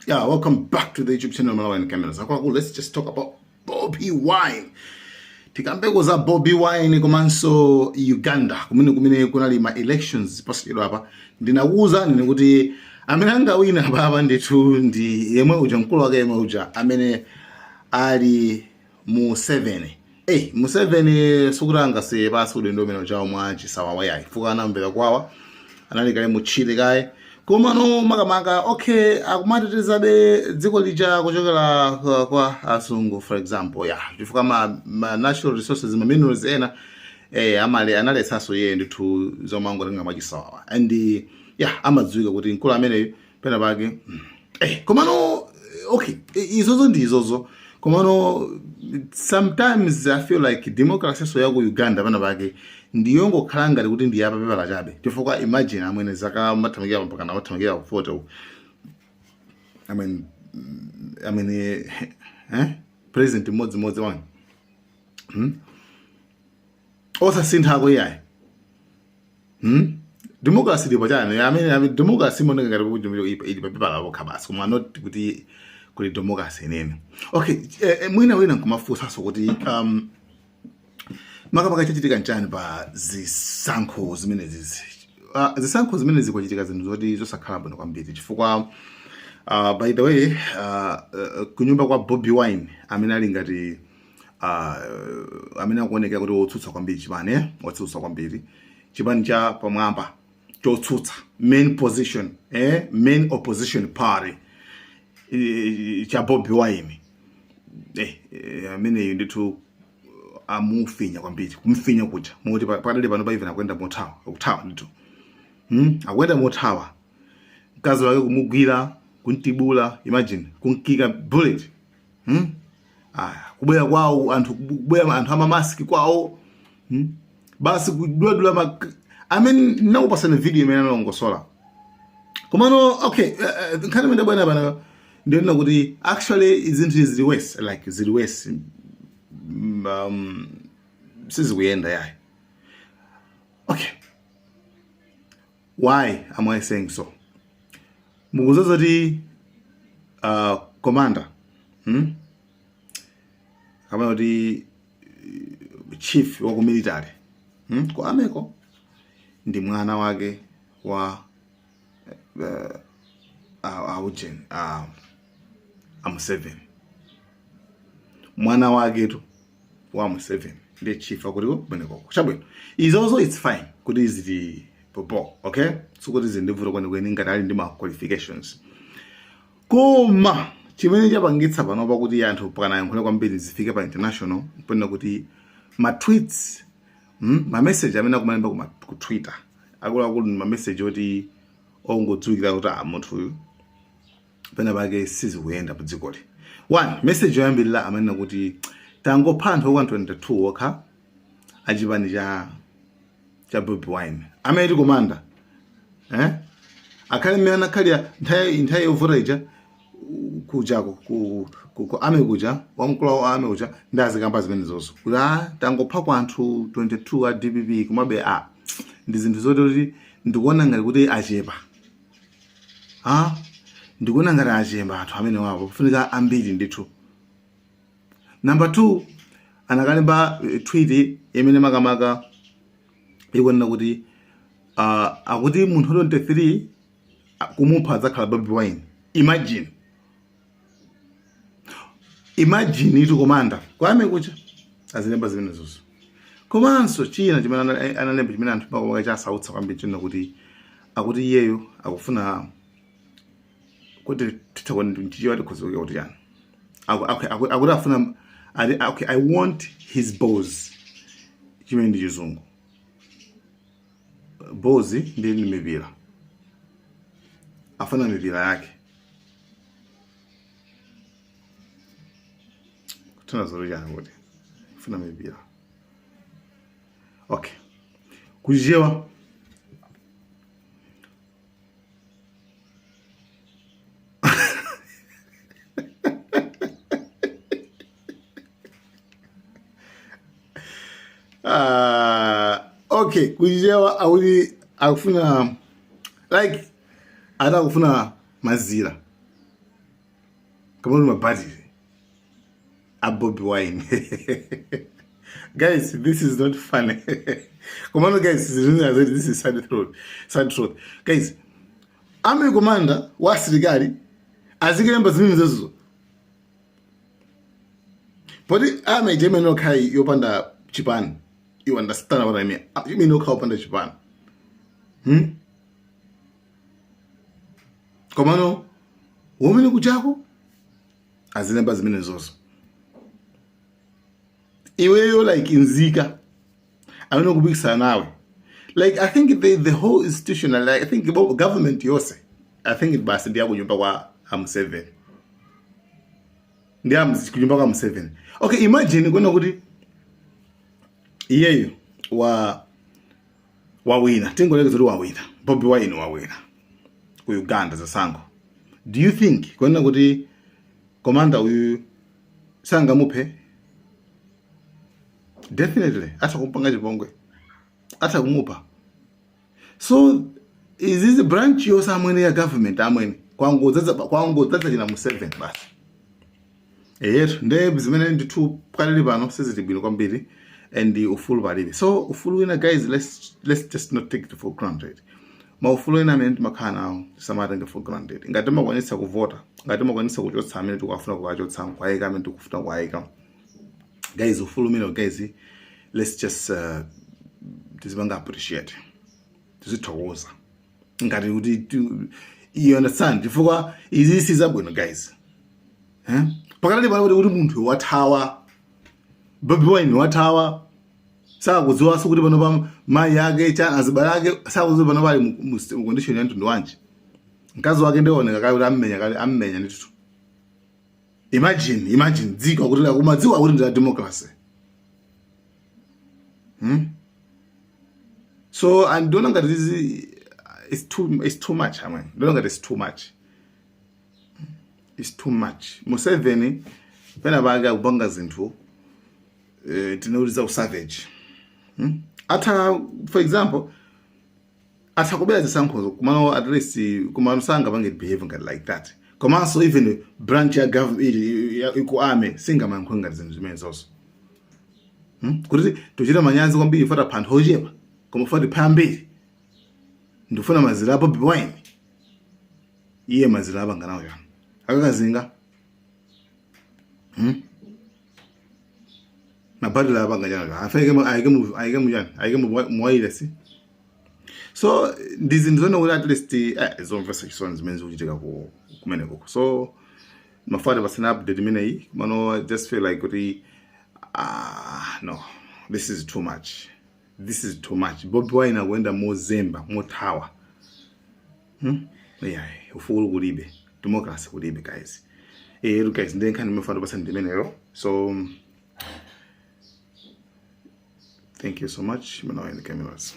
Yeah, welcome back to the YouTube channel Malawi and Cameras. Let's just talk about Bobi Wine. Tikambeko za Bobi Wine komanso Uganda. Kumene kunali ma elections pasikiro hapa. Ndinakuza kuti amene angawina hapa ndithu ndi yemwe uja mkulu wake yemwe uja amene ali Museveni. Museveni sukuranga se basi ulendo umene uja omwe chisawa wayayi. Fuka anambeka kwawa. Anali kale muchile kaye. Kumano makamaka okay akumateteza be dziko lija kuchokera kwa asungu for example chifukwa ma natural resources ma minerals ena amale analetsaso yeye ndithu zomango tenga machisawa and amadziwika kuti nkulu amene pena pake komano okay izozo ndi izozo komano sometimes I feel like democracy so yaku Uganda pena pake ndiyo ngokhala ngati kuti ndi yapa pepa chabe chifukwa imagine amene zaka mathamikira mpaka na mathamikira ku photo I mean president modzi wani osa sinthako yayi democracy ndi pachani I mean democracy moneka ngati kuti ili pa pepa labo khabasi koma not kuti kuli democracy nene okay mwina wina kumafusa so kuti makamaka chachitika nchani pa zisankho zimene zikuchitika zinthu zoti zosakhala bwino kwambiri chifukwa by the way kunyumba kwa Bobi Wine amene ali ngati amene akuoneka kuti wotsutsa kwambiri chipani wotsutsa kwambiri chipani cha pamwamba chotsutsa main position main opposition party cha Bobi Wine amene ndithu amufinya kwambiri kumfinya kuja muti padali pano paivena kwenda mothawa ukuthawa ndithu akwenda mothawa mkazi wake kumugwira kuntibula imagine kunkika bullet kubwera kwawo kubwera anthu amamaski kwawo basi kudwadula nakupasana video imene analongosola komano okay nkhani mende bwana bana ndiyona kuti actually izinthu zili worse sizikuyenda yayi okay why am I saying so mukuzaza ti commander kama kuti chief wa military kwa ameko ndi mwana wake wa Museveni mwana wake tu wa Museveni ndi chief akuliko beneko chabwino izozo it's fine kuti iziti popo okay so kuti zindivuto kweni ngati ali ndi ma qualifications koma chimene chapangitsa pano pakuti anthu pakana yankhule kwambiri zifike pa international pena kuti ma tweets ma message amene akumalemba ku Twitter akulu ma message oti ongodzukira kuti munthu uyu pena pake sizikuyenda pa dzikoli one message yoyambirira amene kuti tangophanthwa kwa 22 wokha achipani cha Bobi Wine amene komanda akhale mmene anakhalira nthawi yovotaija kuja ku ame kuja wamkulu wa ame kuja ndazikamba zimene zozo kuti tangopha kwa anthu 22 a DPP kumabe ndi zinthu zoti ndikuona ngati kuti achepa ndikuona ngati achepa anthu amene wapo kufunika ambiri ndithu. Number 2, anakalemba tweet imene makamaka ikuonena kuti akuti munthu 23 kumupha adzakhala Bobi Wine. Imagine itu komanda kwame kucha azilemba zimene zozo komanso china chimene analemba chimene anthu makamaka chasautsa kwambiri chino kuti akuti iyeyo akufuna kuti titakwani nchichiwa tikhozoke kuti yani akuti afuna okay, I want his boss. Chimene ndi chizungu. Bozi ndi mipira. Afuna mipira yake. Tuna zuri jana kuti. Afuna mipira. Okay. Kujewa. Okay, kujewa auli akufuna like atakufuna mazira Come on, my buddy. A Bobby Wine. Guys, this is not funny. Come on, guys. This is sad truth. Guys, I'm a commander. What's the guy? As you can imagine, but I'm a German okay. You panda Japan. You understand what I mean? You mean no cow panda Japan? Come on, woman kuchako. As the numbers mean also. Iweyo like inzika. I don't know kubikisa nawe. Like I think the whole institution, like I think about government yose. I think it basi ndiya kunyumba kwa M7. Ndiya kunyumba kwa M7. Okay, imagine kuna kuti iyeyo wa wina. Tingo leke zuri wa wina. Bobby Wine wa wina. Ku Uganda za sango. Do you think kuna kuti commander uyu sanga mupe? Definitely. Ata kumpanga chipongwe. Ata kumupa. So, is this a branch or someone ya government? Amweni. Kwangu tata jina mu7 basi. Nde bizimene nditu kalili bano sezitibwino kwambiri and ufulu balibi. So, ufulu wina guys, let's just not take it for granted. Ma ufulu wina menti makana samarenge for granted. Ngatema kwanisa kuvota. Ngatema kwanisa kuchotsa amene tukafuna kuchotsa kwaika amene tukufuna kwaika. Guys, ufulu wina guys, let's just tizibanga appreciate. Tizithokoza. Ngati kuti you understand? Chifukwa izi sizabwino guys. Pakati pano kuti munthu wathawa. Bobby Wine wathawa. Sakudziwa kuti pano pa mai yake cha azibalake sakudziwa pano pali mu condition ya mtundu wanje. Mkazi wake ndioneka kali amenya ndithu. Imagine dziko kuti la kumadziwa kuti ndi democracy. So I don't know that this is too much. I mean, don't know that it's too much. It's too much. Museveni, pena baga ubanga zintu, tinauliza savage. Ata, for example, ata kubela zisankozo, kumano at least kumano sanga bange behaving like that. Kumano so even branch ya government, iku army, singa man kwanga zintu also. Kuti tuchita manyanzi kwambiri ifata panthojepa. Como for the pambiri ndifuna mazira apo Bobby Wine iye mazira abanga nawo yana akakazinga na badala abanga yana afeke ayike muwaile si. So ndizinzona kuti at least izomvesa chisoni zimenzi kuchitika kumene koko. So mafade basina update mine yi mano I just feel like kuti no, this is too much. This is too much. Bobby Wine agwenda mozemba, motawa. Yeah, ufulu kulibe. Democracy kulibe guys. Look guys, then can mfano basa ndimenero. So thank you so much. Mano in the cameras.